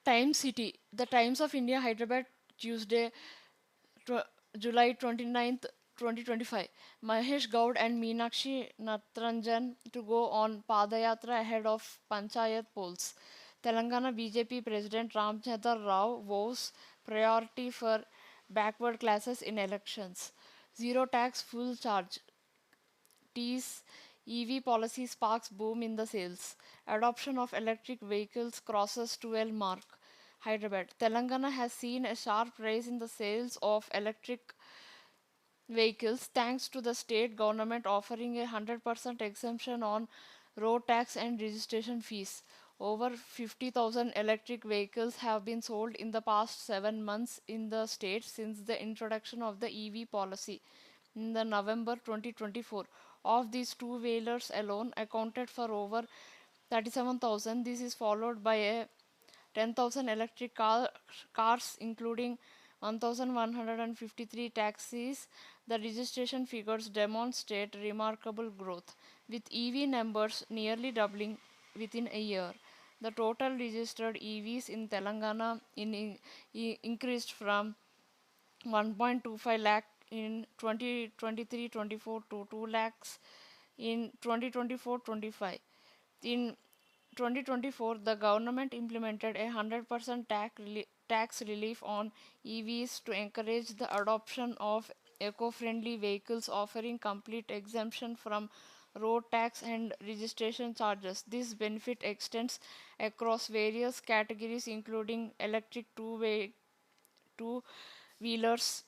Time City, The Times of India, Hyderabad, Tuesday, July 29th, 2025. Mahesh Gaud and Meenakshi Natranjan to go on Padayatra ahead of Panchayat polls. Telangana BJP President Ramchandra Rao vows priority for backward classes in elections. Zero tax, full charge. T's EV policy sparks boom in the sales. Adoption of electric vehicles crosses 12 mark. Hyderabad. Telangana has seen a sharp rise in the sales of electric vehicles thanks to the state government offering a 100% exemption on road tax and registration fees. Over 50,000 electric vehicles have been sold in the past 7 months in the state since the introduction of the EV policy in the November 2024. Of these, two-wheelers alone accounted for over 37,000. This is followed by a 10,000 cars, including 1,153 taxis. The registration figures demonstrate remarkable growth, with EV numbers nearly doubling within a year. The total registered EVs in Telangana increased from 1.25 lakh in 2023-24 to 2 lakhs in 2024-25. In 2024, the government implemented a 100% tax relief on EVs to encourage the adoption of eco-friendly vehicles, offering complete exemption from road tax and registration charges. This benefit extends across various categories including electric two-wheelers,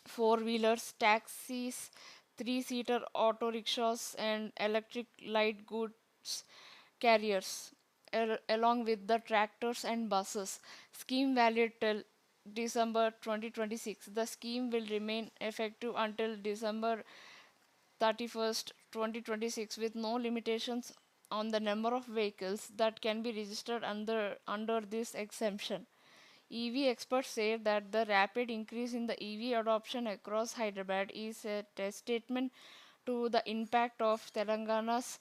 four-wheelers, taxis, three-seater auto rickshaws, and electric light goods carriers, along with the tractors and buses. Scheme valid till December 2026. The scheme will remain effective until December 31st, 2026, with no limitations on the number of vehicles that can be registered under this exemption. EV experts say that the rapid increase in the EV adoption across Hyderabad is a testament to the impact of Telangana's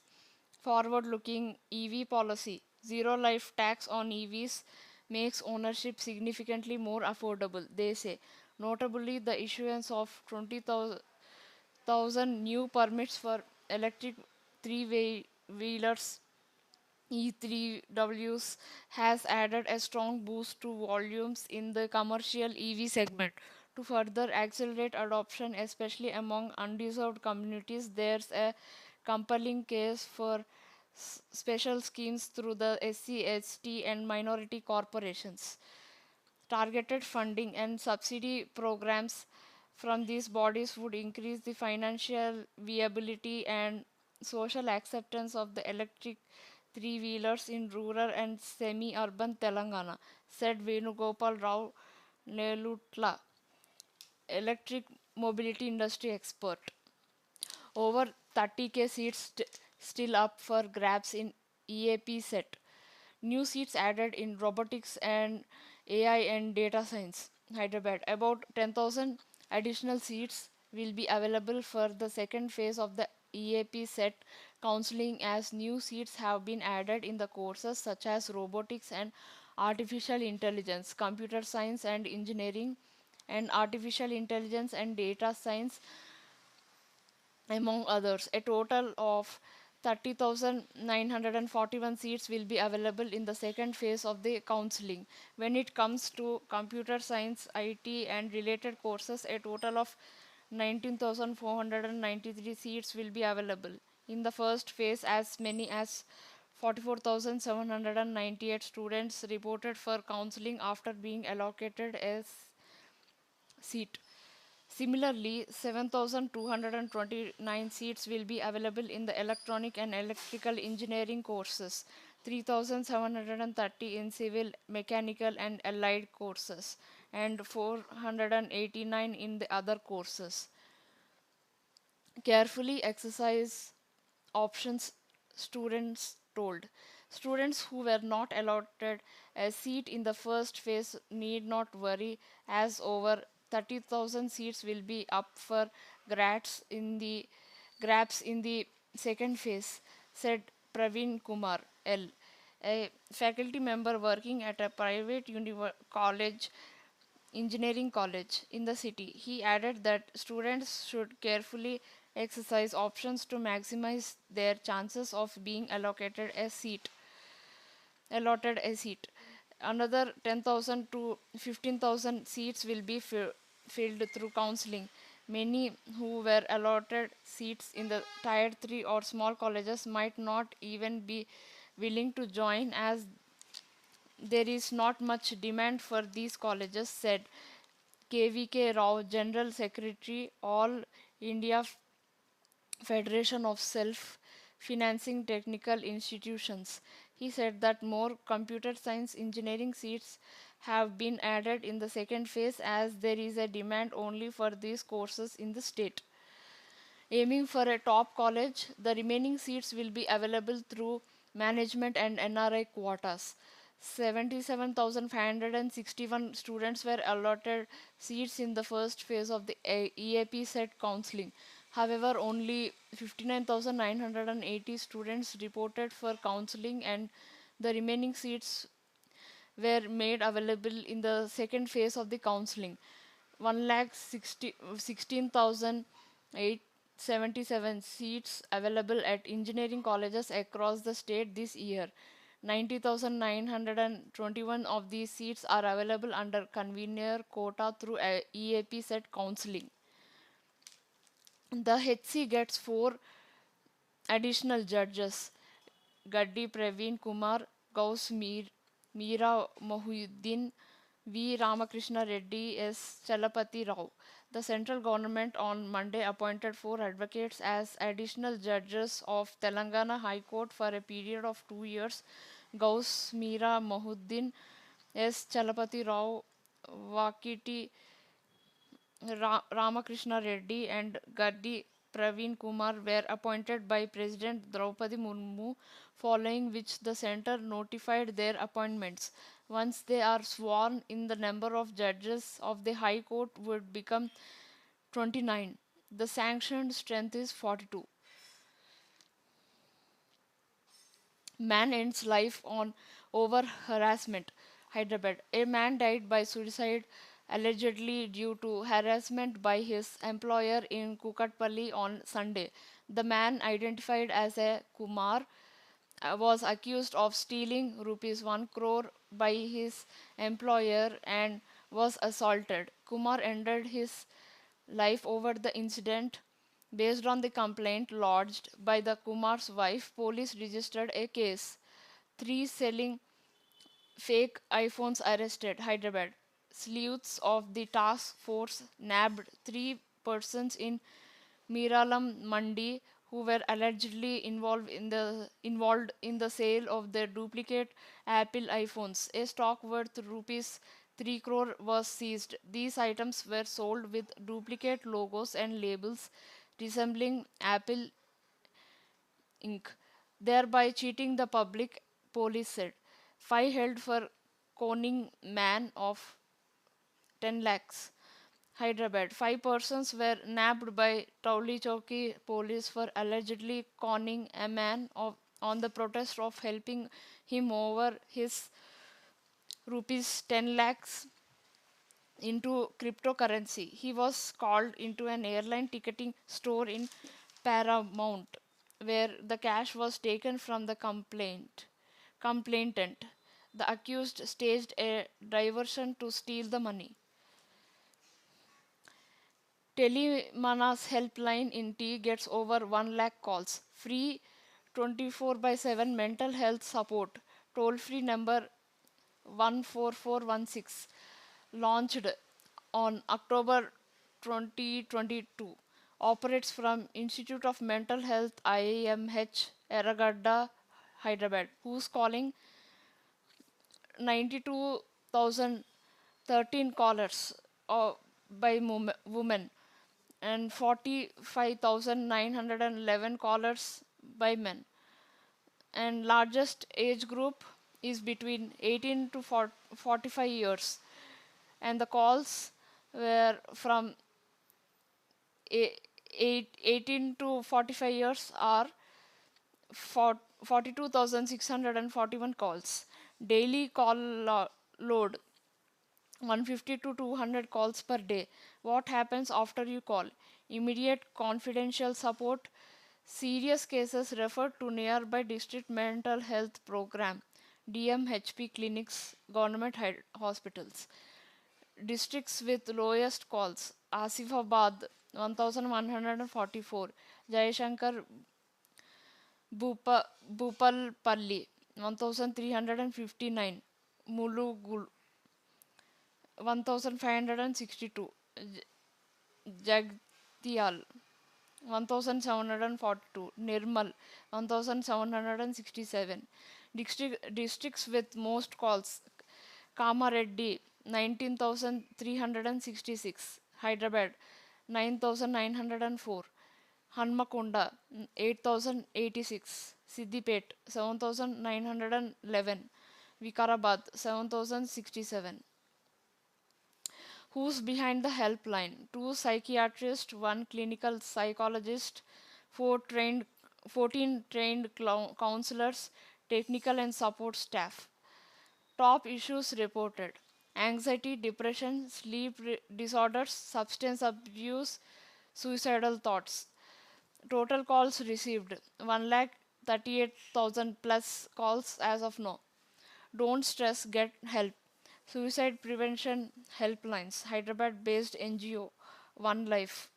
forward looking EV policy. Zero life tax on EVs makes ownership significantly more affordable, they say. Notably, the issuance of 20,000 new permits for electric three-wheelers E3Ws has added a strong boost to volumes in the commercial EV segment. To further accelerate adoption, especially among undeserved communities, there's a compelling case for special schemes through the SC, ST, and minority corporations. Targeted funding and subsidy programs from these bodies would increase the financial viability and social acceptance of the electric three wheelers in rural and semi urban Telangana, said Venugopal Rao Nelutla, electric mobility industry expert. Over 30K seats still up for grabs in EAP set. New seats added in robotics and AI and data science. Hyderabad. About 10,000 additional seats will be available for the second phase of the EAP set counseling as new seats have been added in the courses such as robotics and artificial intelligence, computer science and engineering, and artificial intelligence and data science, among others. A total of 30,941 seats will be available in the second phase of the counseling. When it comes to computer science, IT, and related courses, a total of 19,493 seats will be available. In the first phase, as many as 44,798 students reported for counseling after being allocated a seat. Similarly, 7,229 seats will be available in the electronic and electrical engineering courses, 3,730 in civil, mechanical, and allied courses, and 489 in the other courses. Carefully exercise options, students told. Students who were not allotted a seat in the first phase need not worry, as over 30,000 seats will be up for grabs in the second phase, said Praveen Kumar L, a faculty member working at a private college, engineering college in the city. He added that students should carefully exercise options to maximize their chances of being allotted a seat. Another 10,000 to 15,000 seats will be filled through counseling. Many who were allotted seats in the tier 3 or small colleges might not even be willing to join as there is not much demand for these colleges, said KVK Rao, General Secretary, All India Federation of Self Financing Technical Institutions. He said that more computer science engineering seats have been added in the second phase as there is a demand only for these courses in the state. Aiming for a top college, the remaining seats will be available through management and NRI quotas. 77,561 students were allotted seats in the first phase of the EAP set counseling. However, only 59,980 students reported for counseling, and the remaining seats were made available in the second phase of the counseling. 1,16,877 seats available at engineering colleges across the state this year. 90,921 of these seats are available under convener quota through EAP set counseling. The HC gets four additional judges: Gaddi Praveen Kumar, Gauss Meera Mohuddin, V. Ramakrishna Reddy, S. Chalapati Rao. The central government on Monday appointed four advocates as additional judges of Telangana High Court for a period of 2 years. Gauss Meera Mohuddin, S. Chalapati Rao, Vakiti Ramakrishna Reddy, and Gaddi Praveen Kumar were appointed by President Draupadi Murmu, following which the centre notified their appointments. Once they are sworn in, the number of judges of the High Court would become 29. The sanctioned strength is 42. Man ends life on over harassment. Hyderabad. A man died by suicide allegedly due to harassment by his employer in Kukatpalli on Sunday. The man, identified as a Kumar, was accused of stealing rupees 1 crore by his employer and was assaulted. Kumar ended his life over the incident. Based on the complaint lodged by the Kumar's wife, police registered a case. Three selling fake iPhones arrested. Hyderabad. Sleuths of the task force nabbed three persons in Miralam Mandi who were allegedly involved in the sale of their duplicate Apple iPhones. A stock worth rupees 3 crore was seized. These items were sold with duplicate logos and labels resembling Apple Inc., thereby cheating the public, police said. Five held for conning man of 10 lakhs. Hyderabad. Five persons were nabbed by Tauli Chowki police for allegedly conning a man on the protest of helping him over his rupees 10 lakhs into cryptocurrency. He was called into an airline ticketing store in Paramount, where the cash was taken from the complainant. The accused staged a diversion to steal the money. Telemana's helpline in T gets over 1 lakh calls. Free 24 by 7 mental health support. Toll free number 14416. Launched on October 2022. Operates from Institute of Mental Health IMH Eragadda, Hyderabad. Who's calling? 92,013 callers by women and 45,911 callers by men. And largest age group is between 18 to 45 years. And the calls were from 18 to 45 years are for 42,641 calls. Daily load 150 to 200 calls per day. What happens after you call? Immediate confidential support. Serious cases referred to nearby district mental health program. DMHP clinics, government hospitals. Districts with lowest calls: Asifabad 1144, Jayashankar Bhupalpalli 1359, Mulugul 1562, Jagtial 1742, Nirmal 1767. Districts with most calls: Kamareddy 19,366, Hyderabad 9,904, Hanmakonda 8,086, Siddipet 7,911, Vikarabad 7,067. Who's behind the helpline? Two psychiatrists, one clinical psychologist, 14 trained counselors, technical and support staff. Top issues reported: anxiety, depression, disorders, substance abuse, suicidal thoughts. Total calls received: 1,38,000 plus calls as of now. Don't stress, get help. Suicide prevention helplines, Hyderabad based NGO, One Life.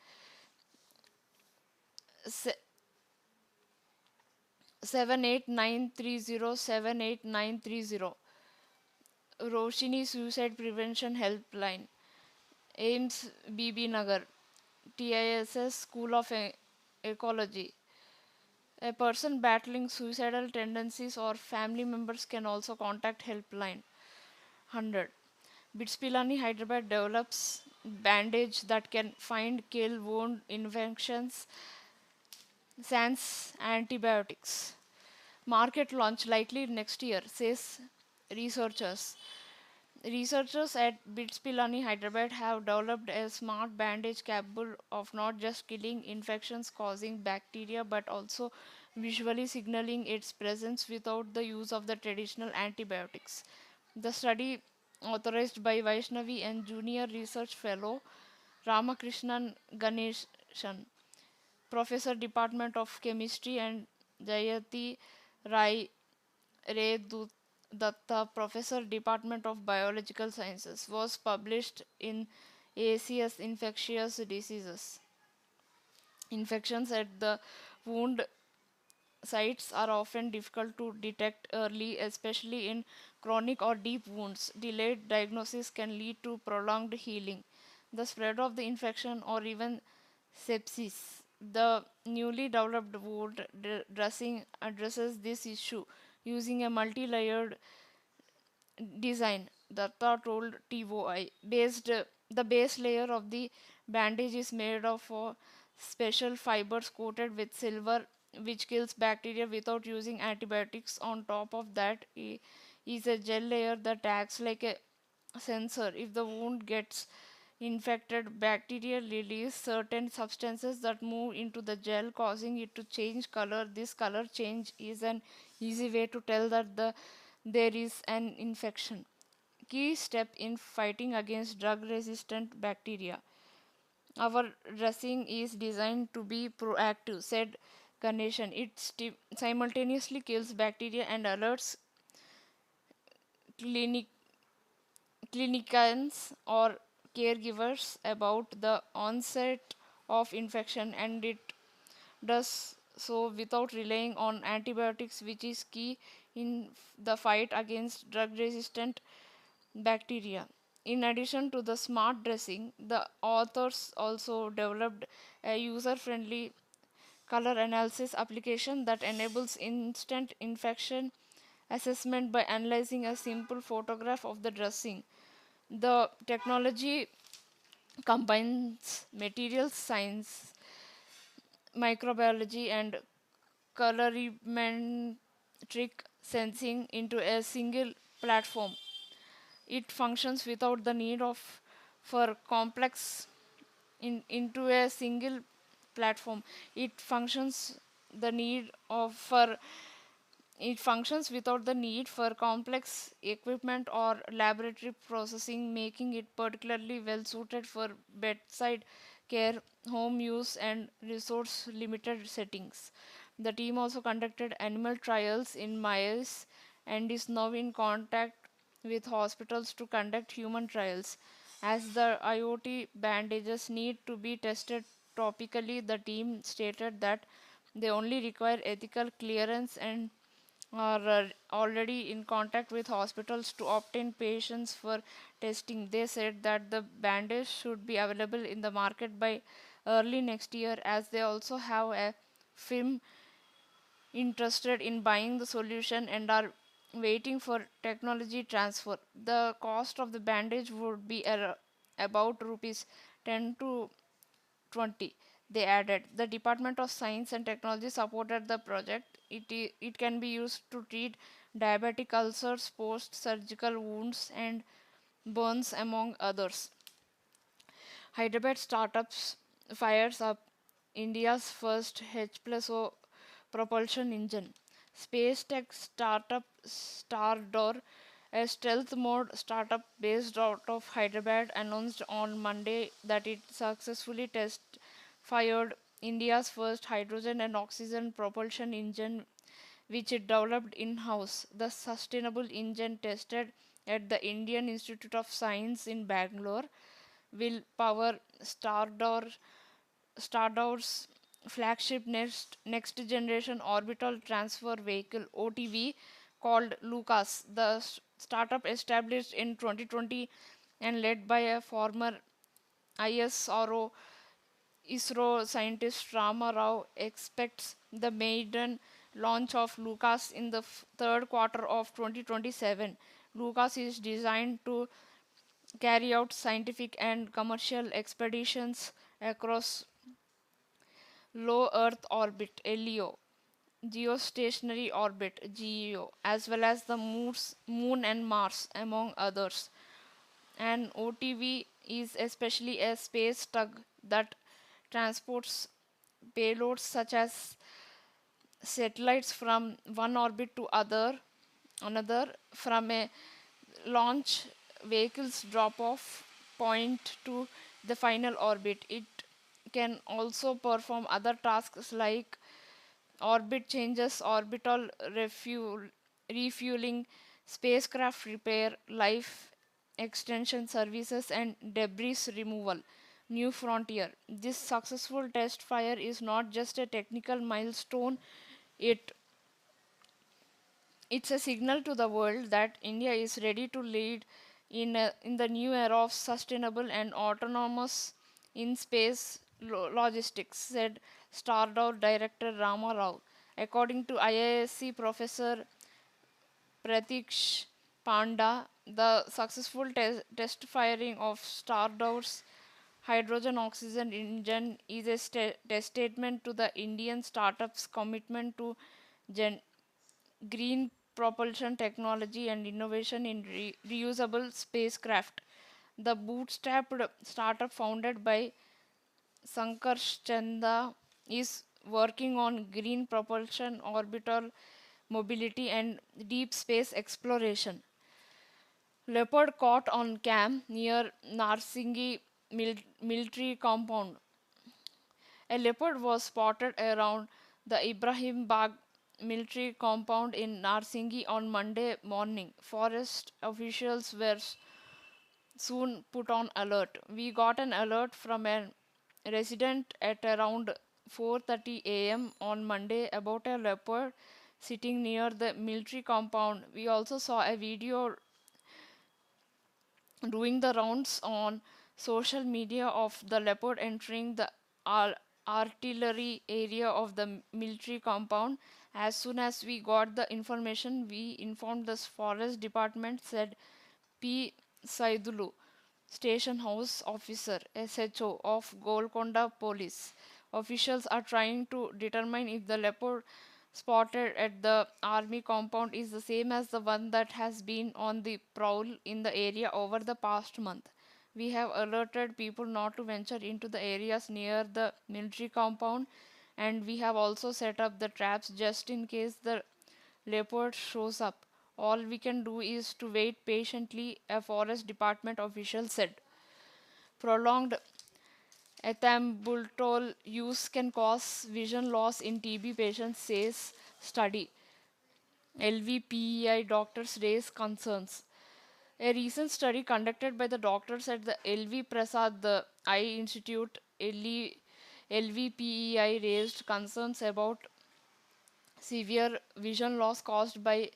78930. Roshini Suicide Prevention Helpline, AIMS BB Nagar, TISS School of Ecology. A person battling suicidal tendencies or family members can also contact helpline 100. BITS Pilani Hyderabad develops bandage that can find kill wound infections sans antibiotics. Market launch likely next year, says researchers. Researchers at BITS Pilani Hyderabad have developed a smart bandage capable of not just killing infections causing bacteria but also visually signaling its presence without the use of the traditional antibiotics. The study, authorized by Vaishnavi and junior research fellow Ramakrishnan Ganeshan, Professor Department of Chemistry, and Jayati Rai Ray Datta, Professor Department of Biological Sciences, was published in ACS Infectious Diseases. Infections at the wound sites are often difficult to detect early, especially in chronic or deep wounds. Delayed diagnosis can lead to prolonged healing, the spread of the infection, or even sepsis. The newly developed wound dressing addresses this issue using a multi layered design, Datta told TOI. The base layer of the bandage is made of special fibers coated with silver, which kills bacteria without using antibiotics. On top of that is a gel layer that acts like a sensor. If the wound gets infected, bacteria release certain substances that move into the gel, causing it to change color. This color change is an easy way to tell that there is an infection. Key step in fighting against drug resistant bacteria. Our dressing is designed to be proactive, said Ganeshan. It simultaneously kills bacteria and alerts clinic clinicians or caregivers about the onset of infection, and it does so without relying on antibiotics, which is key in the fight against drug resistant bacteria. In addition to the smart dressing, the authors also developed a user friendly color analysis application that enables instant infection assessment by analyzing a simple photograph of the dressing. The technology combines materials science, microbiology, and colorimetric sensing into a single platform. It functions without the need of for complex into a single platform. It functions the need of for it functions without the need for complex equipment or laboratory processing, making it particularly well suited for bedside care, home use, and resource limited settings. The team also conducted animal trials in mice and is now in contact with hospitals to conduct human trials. As the IoT bandages need to be tested topically, the team stated that they only require ethical clearance and are already in contact with hospitals to obtain patients for testing. They said that the bandage should be available in the market by early next year, as they also have a firm interested in buying the solution and are waiting for technology transfer. The cost of the bandage would be about rupees 10 to 20. They added the Department of Science and Technology supported the project. It can be used to treat diabetic ulcers, post surgical wounds, and burns, among others. Hyderabad startups fires up India's first H plus O propulsion engine. Space tech startup Stardor, a stealth mode startup based out of Hyderabad, announced on Monday that it successfully test fired India's first hydrogen and oxygen propulsion engine, which it developed in house. The sustainable engine tested at the Indian Institute of Science in Bangalore will power Stardoor's flagship next generation orbital transfer vehicle (OTV) called Lucas. The startup established in 2020 and led by a former ISRO scientist Rama Rao expects the maiden launch of Lucas in the third quarter of 2027. Lucas is designed to carry out scientific and commercial expeditions across low Earth orbit (LEO), geostationary orbit (GEO), as well as the moon and Mars, among others. An OTV is especially a space tug that transports payloads such as satellites from one orbit to another from a launch vehicle's drop off point to the final orbit. It can also perform other tasks like orbit changes, orbital refueling, spacecraft repair, life extension services, and debris removal. New Frontier. This successful test fire is not just a technical milestone, it it's a signal to the world that India is ready to lead in the new era of sustainable and autonomous in space logistics, said Stardor director Rama Rao. According to IISc professor Pratiksh Panda, the successful test firing of Stardor's hydrogen oxygen engine is a testament to the Indian startup's commitment to gen- green propulsion technology and innovation in reusable spacecraft. The bootstrapped startup founded by Sankarsh Chanda is working on green propulsion, orbital mobility, and deep space exploration. Leopard caught on cam near Narsingi military compound. A leopard was spotted around the Ibrahim Bagh military compound in Narsingi on Monday morning. Forest officials were soon put on alert. We got an alert from a resident at around 4:30 a.m. on Monday about a leopard sitting near the military compound. We also saw a video doing the rounds on social media of the leopard entering the artillery area of the military compound. As soon as we got the information, we informed the forest department, said P. Saidulu, station house officer SHO of Golconda Police. Officials are trying to determine if the leopard spotted at the army compound is the same as the one that has been on the prowl in the area over the past month. We have alerted people not to venture into the areas near the military compound. and we have also set up the traps just in case the leopard shows up. All we can do is to wait patiently, a forest department official said. Prolonged ethambutol use can cause vision loss in TB patients, says study. LVPEI doctors raise concerns. A recent study conducted by the doctors at the LV Prasad the Eye Institute LVPEI raised concerns about severe vision loss caused by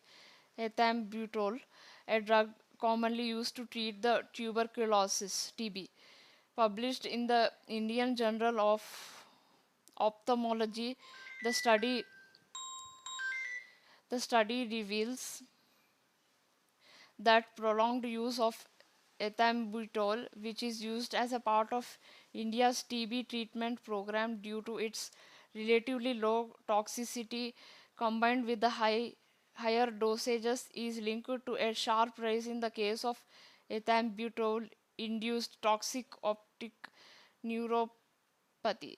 ethambutol, a drug commonly used to treat the tuberculosis TB. Published in the Indian Journal of Ophthalmology, the study the study reveals that prolonged use of ethambutol, which is used as a part of India's TB treatment program due to its relatively low toxicity combined with the higher dosages, is linked to a sharp rise in the case of ethambutol induced toxic optic neuropathy.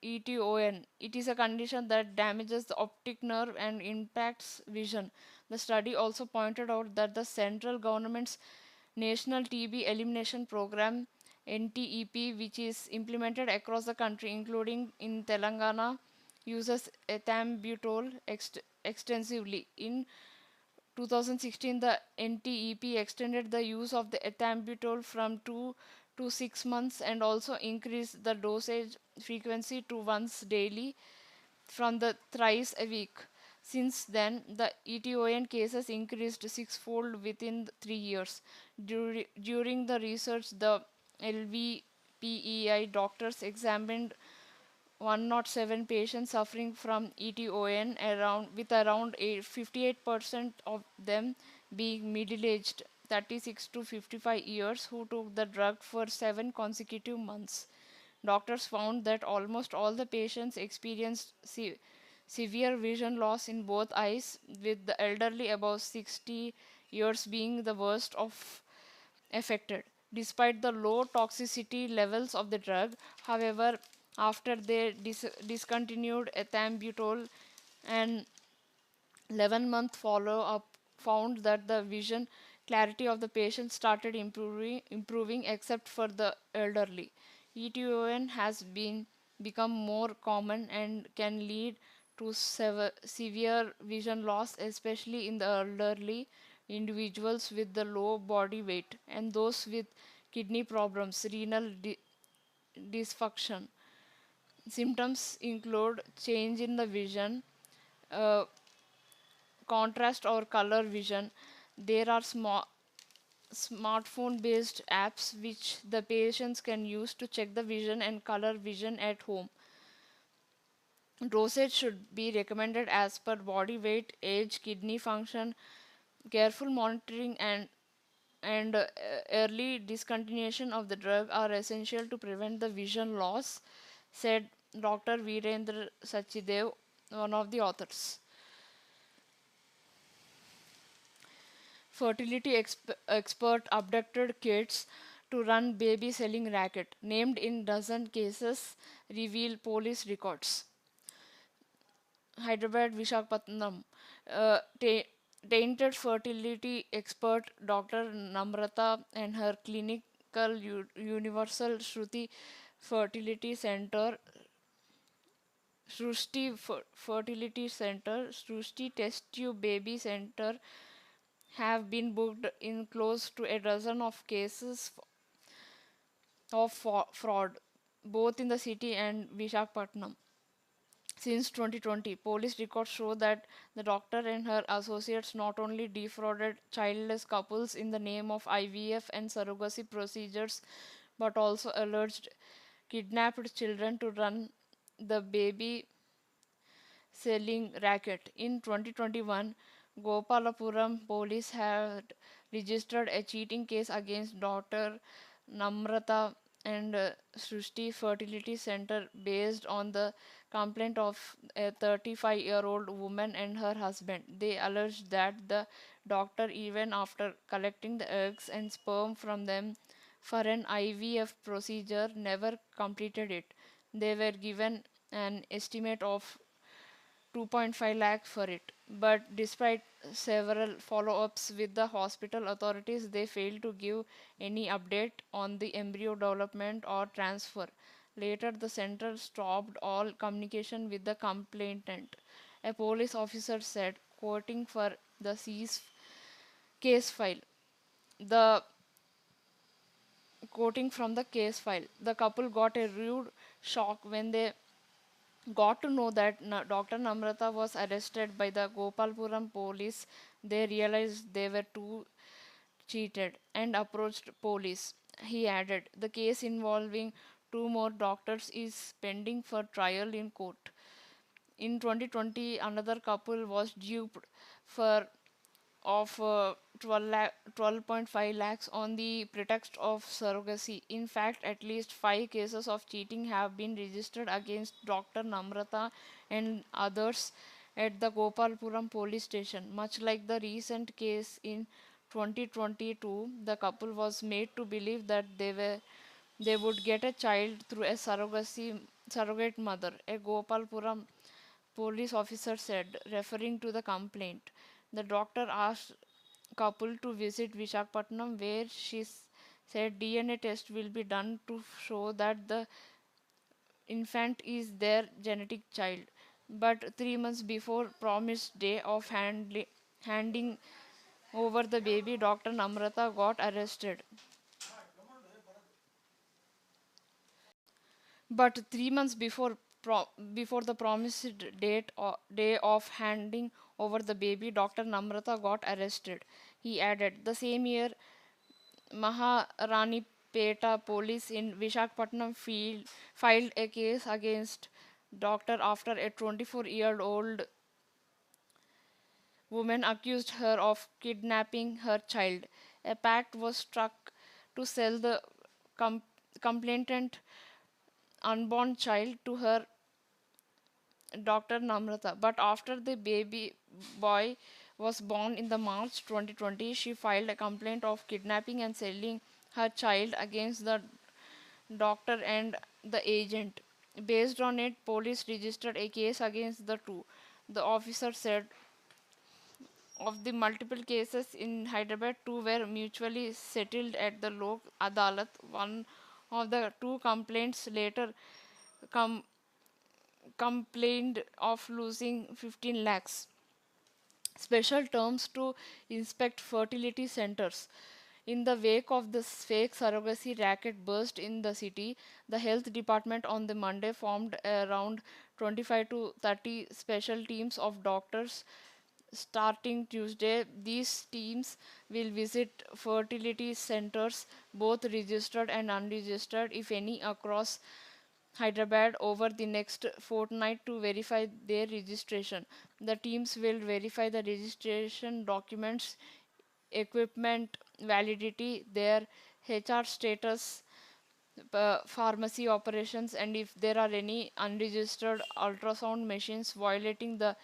ETON. It is a condition that damages the optic nerve and impacts vision. The study also pointed out that the central government's National TB Elimination Program NTEP, which is implemented across the country, including in Telangana, uses ethambutol extensively. In 2016, the NTEP extended the use of the ethambutol from 2 to 6 months and also increased the dosage frequency to once daily from the thrice a week. Since then, the ETON cases increased sixfold within 3 years. During the research, the LVPEI doctors examined 107 patients suffering from ETON with around 58% of them being middle-aged 36 to 55 years who took the drug for 7 consecutive months. Doctors found that almost all the patients experienced severe vision loss in both eyes, with the elderly above 60 years being the worst of affected. Despite the low toxicity levels of the drug, however, after they discontinued ethambutol, an 11-month follow-up found that the vision clarity of the patient started improving except for the elderly. ETON has become more common and can lead to severe vision loss, especially in the elderly, individuals with the low body weight, and those with kidney problems, renal dysfunction. Symptoms include change in the vision, uh, contrast or color vision. There are smartphone based apps which the patients can use to check the vision and color vision at home. Dosage should be recommended as per body weight, age, kidney function. Careful monitoring and early discontinuation of the drug are essential to prevent the vision loss, said Dr. Virendra Sachidev, one of the authors. Fertility expert abducted kids to run baby selling racket. Named in dozen cases, reveal police records. Hyderabad, Visakhapatnam. Tainted fertility expert Dr. Namrata and her clinical Universal Shruti Fertility Center, Fertility Center, Shruti Test Tube Baby Center have been booked in close to a dozen of cases of fraud, both in the city and Visakhapatnam. Since 2020, police records show that the doctor and her associates not only defrauded childless couples in the name of IVF and surrogacy procedures, but also alleged kidnapped children to run the baby selling racket. In 2021, Gopalapuram police had registered a cheating case against daughter Namrata and Srushti Fertility Center based on the complaint of a 35-year-old woman and her husband. They alleged that the doctor, even after collecting the eggs and sperm from them for an IVF procedure, never completed it. They were given an estimate of 2.5 lakh for it. But despite several follow ups with the hospital authorities, they failed to give any update on the embryo development or transfer. Later, the center stopped all communication with the complainant. A police officer said, quoting for the case file, the quoting from the case file, the couple got a rude shock when they got to know that Dr. Namrata was arrested by the Gopalpuram police. They realized they were too cheated and approached police. He added, the case involving two more doctors is pending for trial in court. In 2020, another couple was duped for of 12.5 lakhs on the pretext of surrogacy. In fact, at least 5 cases of cheating have been registered against Dr. Namrata and others at the Gopalpuram police station. Much like the recent case in 2022, the couple was made to believe that they would get a child through a surrogate mother. A Gopalpuram police officer said, referring to the complaint. The doctor asked couple to visit Visakhapatnam, where said DNA test will be done to show that the infant is their genetic child. But 3 months before promised day of handing over the baby, Dr. Namrata got arrested. But 3 months before the promised day of handing over the baby, Dr. Namrata got arrested. He added, the same year, Maharanipeta police in Visakhapatnam filed a case against doctor after a 24-year-old woman accused her of kidnapping her child. A pact was struck to sell the com- complainant unborn child to her Dr. Namrata. But after the baby boy was born in the March 2020, she filed a complaint of kidnapping and selling her child against the doctor and the agent. Based on it, police registered a case against the two. The officer said of the multiple cases in Hyderabad, two were mutually settled at the Lok Adalat. One of the two complaints later com- complained of losing 15 lakhs. Special terms to inspect fertility centers. In the wake of this fake surrogacy racket burst in the city, the health department on the Monday formed around 25 to 30 special teams of doctors. Starting Tuesday, these teams will visit fertility centers, both registered and unregistered, if any, across Hyderabad over the next fortnight to verify their registration. The teams will verify the registration documents, equipment validity, their HR status, pharmacy operations, and if there are any unregistered ultrasound machines violating the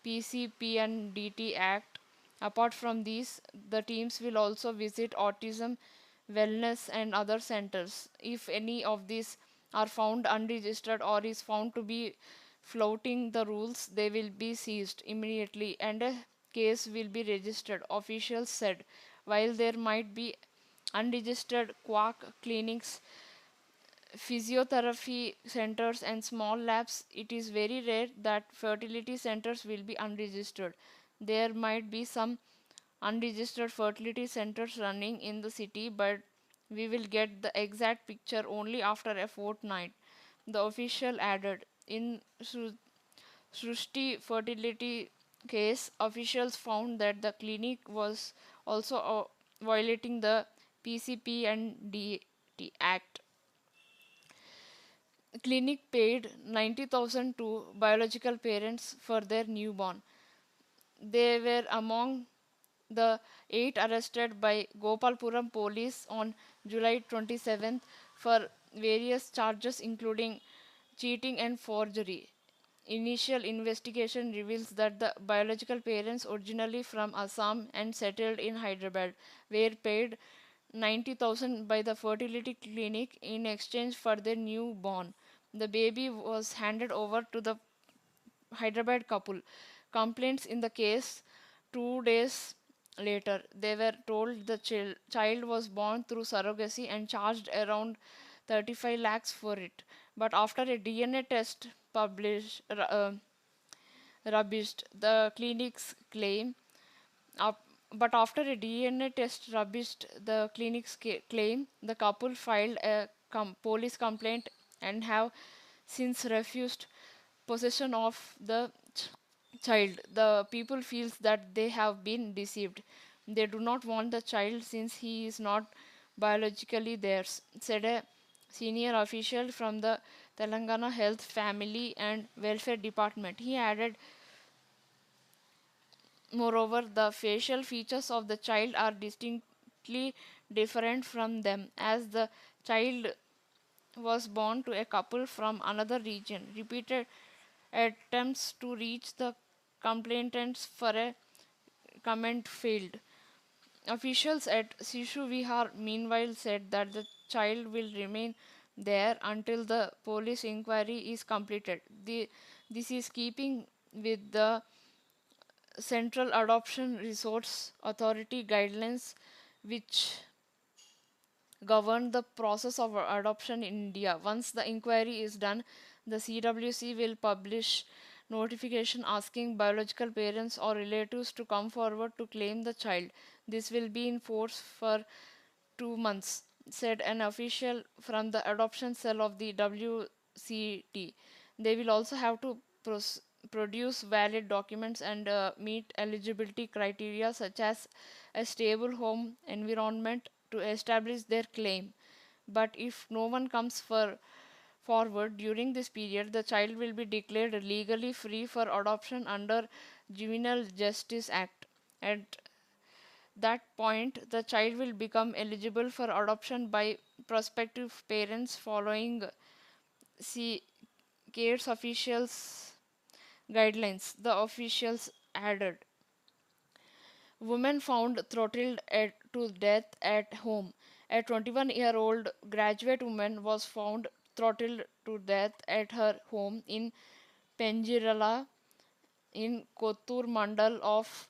PCP and DT Act. Apart from these, the teams will also visit autism, wellness, and other centers. If any of these are found unregistered or is found to be flouting the rules, they will be seized immediately and a case will be registered, officials said. While there might be unregistered quack clinics, physiotherapy centers, and small labs, it is very rare that fertility centers will be unregistered. There might be some unregistered fertility centers running in the city, but we will get the exact picture only after a fortnight. The official added. In Srushti fertility case, officials found that the clinic was also violating the PCP and DT Act. Clinic paid 90,000 to biological parents for their newborn. They were among the 8 arrested by Gopalpuram police on July 27th for various charges including cheating and forgery. Initial investigation reveals that the biological parents, originally from Assam and settled in Hyderabad, were paid 90,000 by the fertility clinic in exchange for their newborn. The baby was handed over to the Hyderabad couple. Complaints in the case 2 days later. They were told the child was born through surrogacy and charged around 35 lakhs for it. But after a DNA test rubbished the clinic's claim, up, but after a DNA test rubbished the clinic's claim, the couple filed a police complaint and have since refused possession of the child. The people feels that they have been deceived. They do not want the child since he is not biologically theirs, said a senior official from the Telangana Health, Family and Welfare Department. He added, moreover, the facial features of the child are distinctly different from them, as the child was born to a couple from another region. Repeated attempts to reach the complainants for a comment failed. Officials at Sishu Vihar meanwhile said that the child will remain there until the police inquiry is completed. This is keeping with the Central Adoption Resource Authority guidelines, which govern the process of adoption in India. Once the inquiry is done, the CWC will publish notification asking biological parents or relatives to come forward to claim the child. This will be in force for 2 months, said an official from the adoption cell of the WCT. They will also have to produce valid documents and meet eligibility criteria such as a stable home environment to establish their claim. But if no one comes forward during this period, the child will be declared legally free for adoption under Juvenile Justice Act. At that point, the child will become eligible for adoption by prospective parents following C- CARES officials' guidelines. The officials added. Woman found throttled to death at home. A 21-year-old graduate woman was found throttled to death at her home in Penjirala in Kottur Mandal of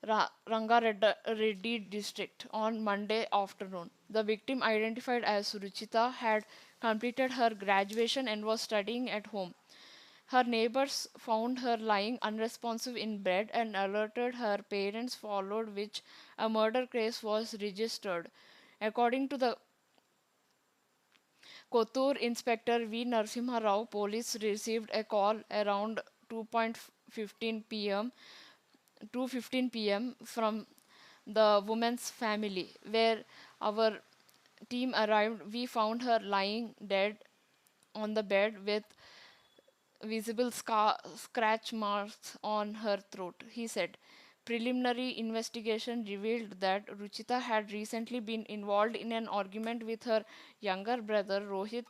Rangareddy district on Monday afternoon. The victim, identified as Ruchita, had completed her graduation and was studying at home. Her neighbors found her lying unresponsive in bed and alerted her parents, followed which a murder case was registered. According to the Kothur Inspector V. Narasimha Rao, police received a call around 2:15 p.m. from the woman's family, where our team arrived. We found her lying dead on the bed with visible scratch marks on her throat, he said. Preliminary investigation revealed that Ruchita had recently been involved in an argument with her younger brother Rohit,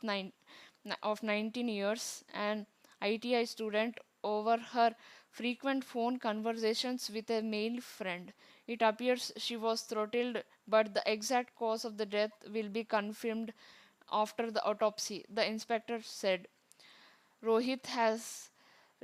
of 19 years, an ITI student, over her frequent phone conversations with a male friend. It appears she was throttled, but the exact cause of the death will be confirmed after the autopsy, the inspector said. Rohit has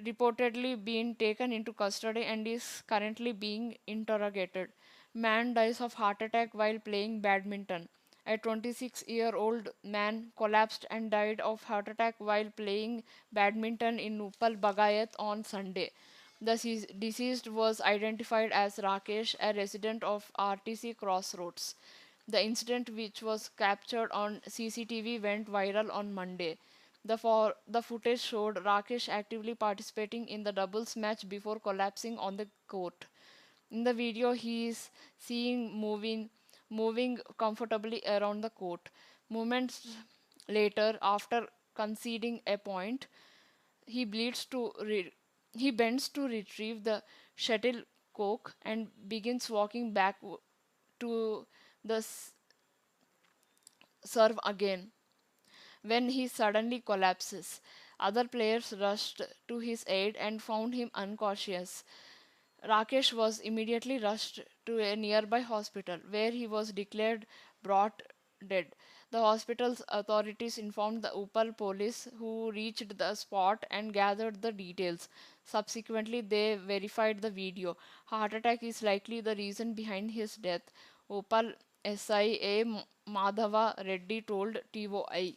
reportedly been taken into custody and is currently being interrogated. Man dies of heart attack while playing badminton. A 26-year-old man collapsed and died of heart attack while playing badminton in Upal Bagayat on Sunday. The deceased was identified as Rakesh, a resident of RTC Crossroads. The incident, which was captured on CCTV, went viral on Monday. The footage showed Rakesh actively participating in the doubles match before collapsing on the court. In the video, he is seen moving comfortably around the court. Moments later, after conceding a point, he bleeds to he bends to retrieve the shuttlecock and begins walking back to the serve again. When he suddenly collapses, other players rushed to his aid and found him unconscious. Rakesh was immediately rushed to a nearby hospital where he was declared brought dead. The hospital's authorities informed the Upal police, who reached the spot and gathered the details. Subsequently, they verified the video. Heart attack is likely the reason behind his death, Upal SIA Madhava Reddy told TOI.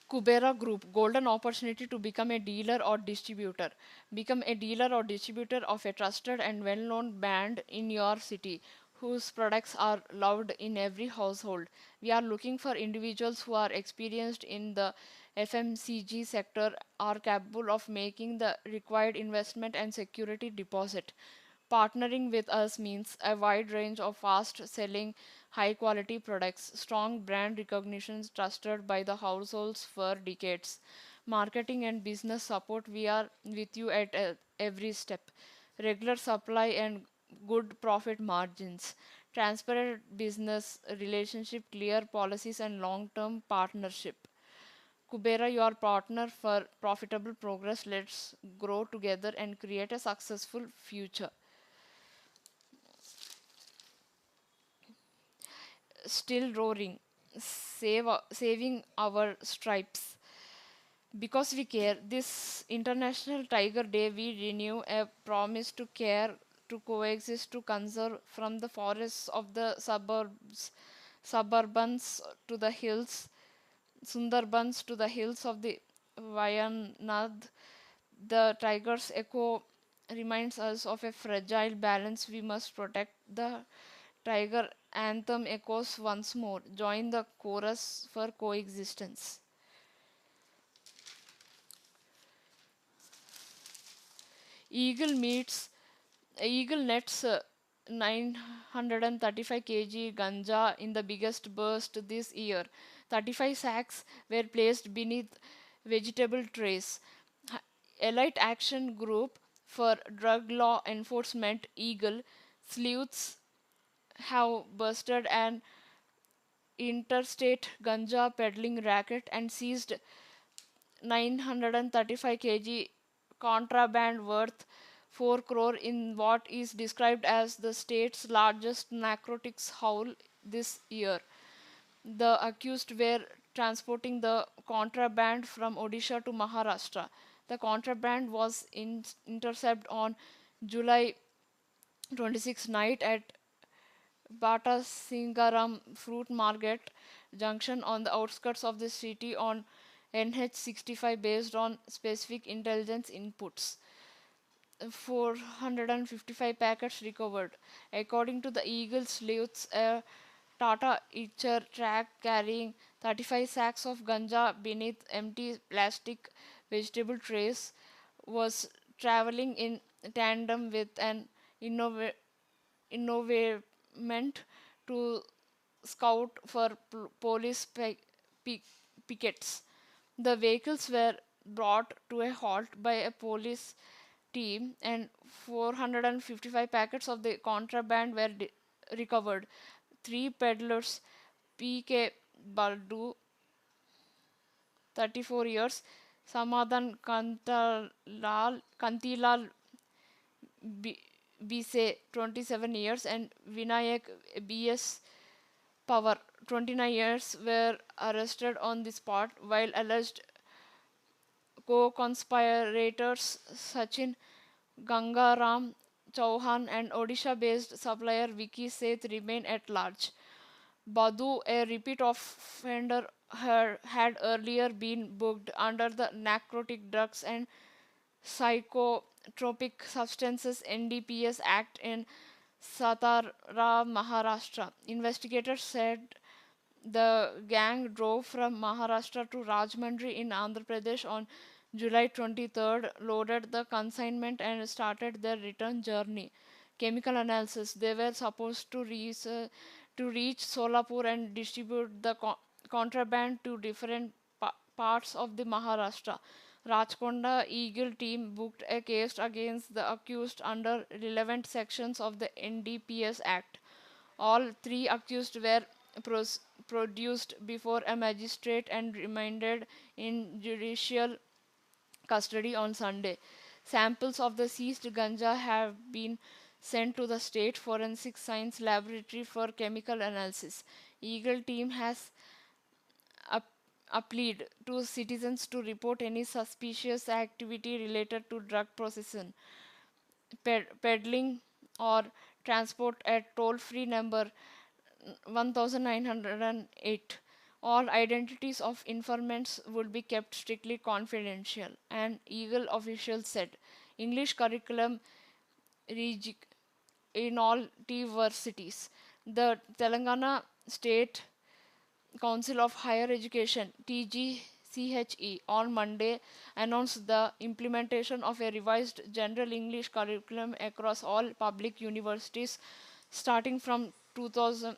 Kubera Group, golden opportunity to become a dealer or distributor. Become a dealer or distributor of a trusted and well known brand in your city whose products are loved in every household. We are looking for individuals who are experienced in the FMCG sector, are capable of making the required investment and security deposit. Partnering with us means a wide range of fast selling, high quality products, strong brand recognitions trusted by the households for decades. Marketing and business support, we are with you at every step. Regular supply and good profit margins. Transparent business relationship, clear policies, and long term partnership. Kubera, your partner for profitable progress. Let's grow together and create a successful future. Still roaring, saving our stripes. Because we care, this International Tiger Day, we renew a promise to care, to coexist, to conserve from the forests of the suburbans to the hills, Sundarbans to the hills of the Vayanad. The tiger's echo reminds us of a fragile balance we must protect. The tiger anthem echoes once more. Join the chorus for coexistence. Eagle meets Eagle nets 935 kg ganja in the biggest burst this year. 35 sacks were placed beneath vegetable trays. Elite Action Group for Drug Law Enforcement Eagle sleuths have busted an interstate ganja peddling racket and seized 935 kg contraband worth 4 crore in what is described as the state's largest narcotics haul this year. The accused were transporting the contraband from Odisha to Maharashtra. The contraband was intercepted on July 26 night at Bata Singaram Fruit Market Junction on the outskirts of the city on NH 65 based on specific intelligence inputs. 455 packets recovered. According to the Eagle sleuths, a Tata Eicher truck carrying 35 sacks of ganja beneath empty plastic vegetable trays was traveling in tandem with an innovament to scout for police pickets. The vehicles were brought to a halt by a police team, and 455 packets of the contraband were recovered. Three peddlers, P.K. Baldu, 34 years, Samadhan Kantilal Bise, 27 years, and Vinayak B.S. Power, 29 years, were arrested on the spot, while alleged co-conspirators Sachin Gangaram Chauhan and Odisha-based supplier Vicky Seth remain at large. Badhu, a repeat offender, had earlier been booked under the Narcotic Drugs and Psychotropic Substances NDPS Act in Satara, Maharashtra. Investigators said the gang drove from Maharashtra to Rajahmundry in Andhra Pradesh on July 23rd, loaded the consignment, and started their return journey. Chemical analysis. They were supposed to reach Solapur and distribute the contraband to different parts of the Maharashtra. Rajkonda Eagle team booked a case against the accused under relevant sections of the NDPS Act. All three accused were produced before a magistrate and remanded in judicial custody on Sunday. Samples of the seized ganja have been sent to the State Forensic Science Laboratory for chemical analysis. Eagle team has up, appealed to citizens to report any suspicious activity related to drug possession, peddling, or transport at toll-free number 1908. All identities of informants would be kept strictly confidential, an Eagle official said. English curriculum reg- in all universities. The Telangana State Council of Higher Education (TGCHE) on Monday announced the implementation of a revised general English curriculum across all public universities starting from 2000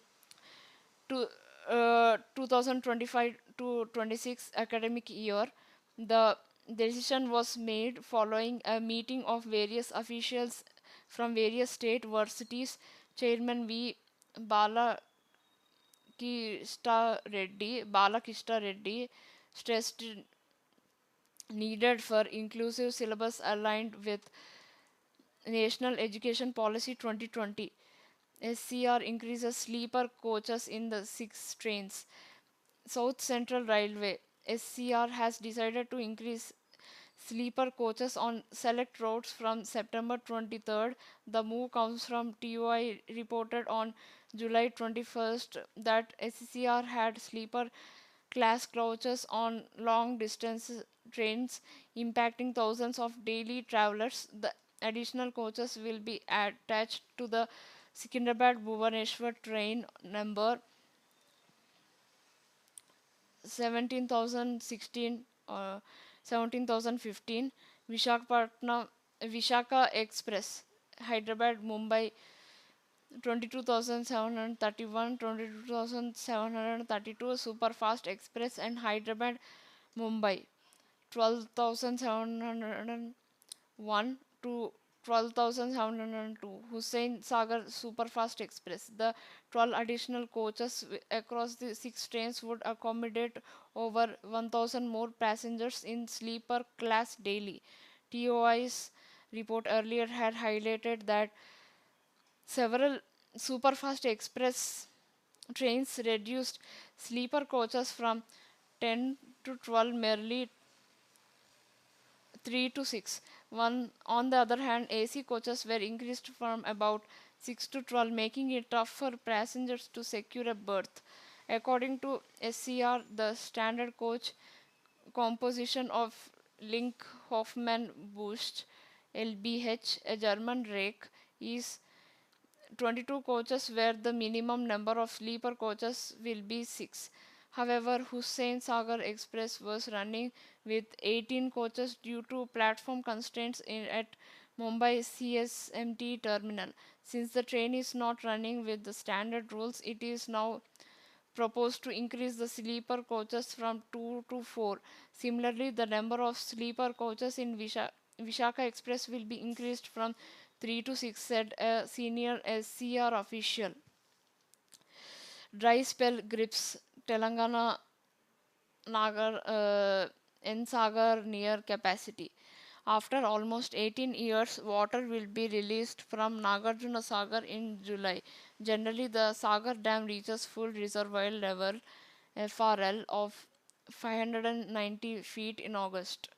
to 2025 to 26 academic year. The decision was made following a meeting of various officials from various state universities. Chairman V. Bala Balakista Reddy stressed needed for inclusive syllabus aligned with National Education Policy 2020. SCR increases sleeper coaches in the six trains. South Central Railway SCR has decided to increase sleeper coaches on select routes from September 23rd. The move comes from TOI reported on July 21st that SCR had sleeper class coaches on long distance trains impacting thousands of daily travelers. The additional coaches will be attached to the Secunderabad Bhubaneswar train number 17,016 17,015. Vishaka Express Hyderabad Mumbai 22,731, 22,732. Superfast Express and Hyderabad Mumbai 12,701 to 12,702. Hussain Sagar Superfast Express. The 12 additional coaches across the six trains would accommodate over 1,000 more passengers in sleeper class daily. TOI's report earlier had highlighted that several Superfast Express trains reduced sleeper coaches from 10 to 12 merely 3 to 6. One, on the other hand, AC coaches were increased from about 6 to 12, making it tough for passengers to secure a berth. According to SCR, the standard coach composition of Link Hoffmann Boost LBH, a German rake, is 22 coaches where the minimum number of sleeper coaches will be 6. However, Hussain Sagar Express was running with 18 coaches due to platform constraints at Mumbai CSMT terminal. Since the train is not running with the standard rules, it is now proposed to increase the sleeper coaches from 2 to 4. Similarly, the number of sleeper coaches in Vishaka Express will be increased from 3 to 6, said a senior SCR official. Dry spell grips Telangana Nagar N Sagar near capacity. After almost 18 years, water will be released from Nagarjuna Sagar in July. Generally, the Sagar Dam reaches full reservoir level FRL of 590 feet in August.